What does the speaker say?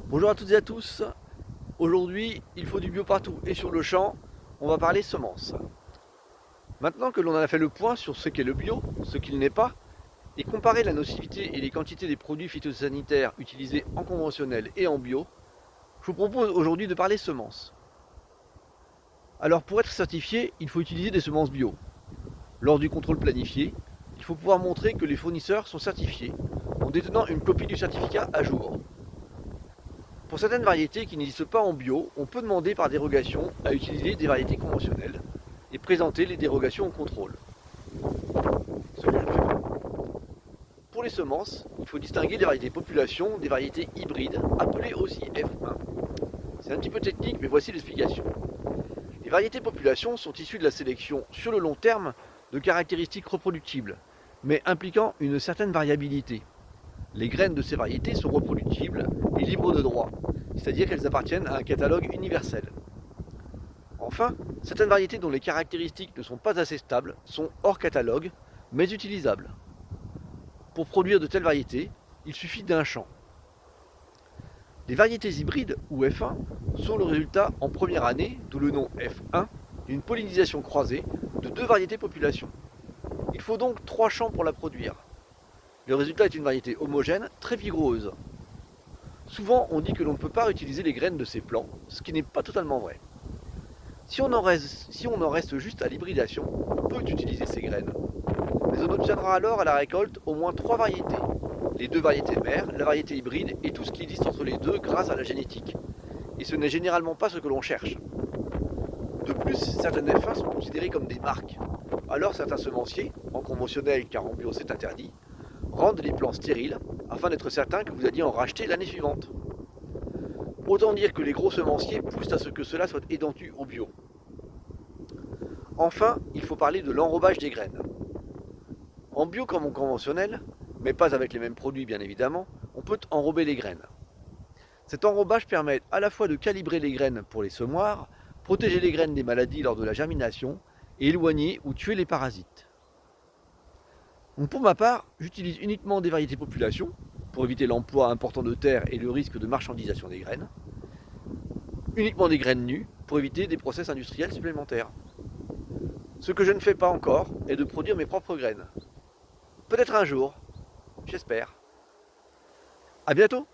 Bonjour à toutes et à tous. Aujourd'hui, il faut du bio partout et sur le champ, on va parler semences. Maintenant que l'on a fait le point sur ce qu'est le bio, ce qu'il n'est pas, et comparer la nocivité et les quantités des produits phytosanitaires utilisés en conventionnel et en bio, je vous propose aujourd'hui de parler semences. Alors pour être certifié, il faut utiliser des semences bio. Lors du contrôle planifié, il faut pouvoir montrer que les fournisseurs sont certifiés en détenant une copie du certificat à jour. Pour certaines variétés qui n'existent pas en bio, on peut demander par dérogation à utiliser des variétés conventionnelles et présenter les dérogations au contrôle. Ce que je ne fais pas. Pour les semences, il faut distinguer les variétés population des variétés hybrides, appelées aussi F1. C'est un petit peu technique, mais voici l'explication. Les variétés population sont issues de la sélection sur le long terme de caractéristiques reproductibles, mais impliquant une certaine variabilité. Les graines de ces variétés sont reproductibles et libres de droit, c'est-à-dire qu'elles appartiennent à un catalogue universel. Enfin, certaines variétés dont les caractéristiques ne sont pas assez stables sont hors catalogue, mais utilisables. Pour produire de telles variétés, il suffit d'un champ. Les variétés hybrides, ou F1, sont le résultat en première année, d'où le nom F1, d'une pollinisation croisée de deux variétés population. Il faut donc 3 champs pour la produire. Le résultat est une variété homogène, très vigoureuse. Souvent, on dit que l'on ne peut pas utiliser les graines de ces plants, ce qui n'est pas totalement vrai. Si on en reste juste à l'hybridation, on peut utiliser ces graines. Mais on obtiendra alors à la récolte au moins 3 variétés. Les 2 variétés mères, la variété hybride et tout ce qui existe entre les deux grâce à la génétique. Et ce n'est généralement pas ce que l'on cherche. De plus, certaines F1 sont considérées comme des marques. Alors certains semenciers, en conventionnel car en bio c'est interdit, rendent les plants stériles afin d'être certain que vous alliez en racheter l'année suivante. Autant dire que les gros semenciers poussent à ce que cela soit étendu au bio. Enfin, il faut parler de l'enrobage des graines. En bio comme en conventionnel, mais pas avec les mêmes produits bien évidemment, on peut enrober les graines. Cet enrobage permet à la fois de calibrer les graines pour les semoirs, protéger les graines des maladies lors de la germination et éloigner ou tuer les parasites. Donc pour ma part, j'utilise uniquement des variétés population pour éviter l'emploi important de terre et le risque de marchandisation des graines. Uniquement des graines nues pour éviter des process industriels supplémentaires. Ce que je ne fais pas encore est de produire mes propres graines. Peut-être un jour, j'espère. À bientôt!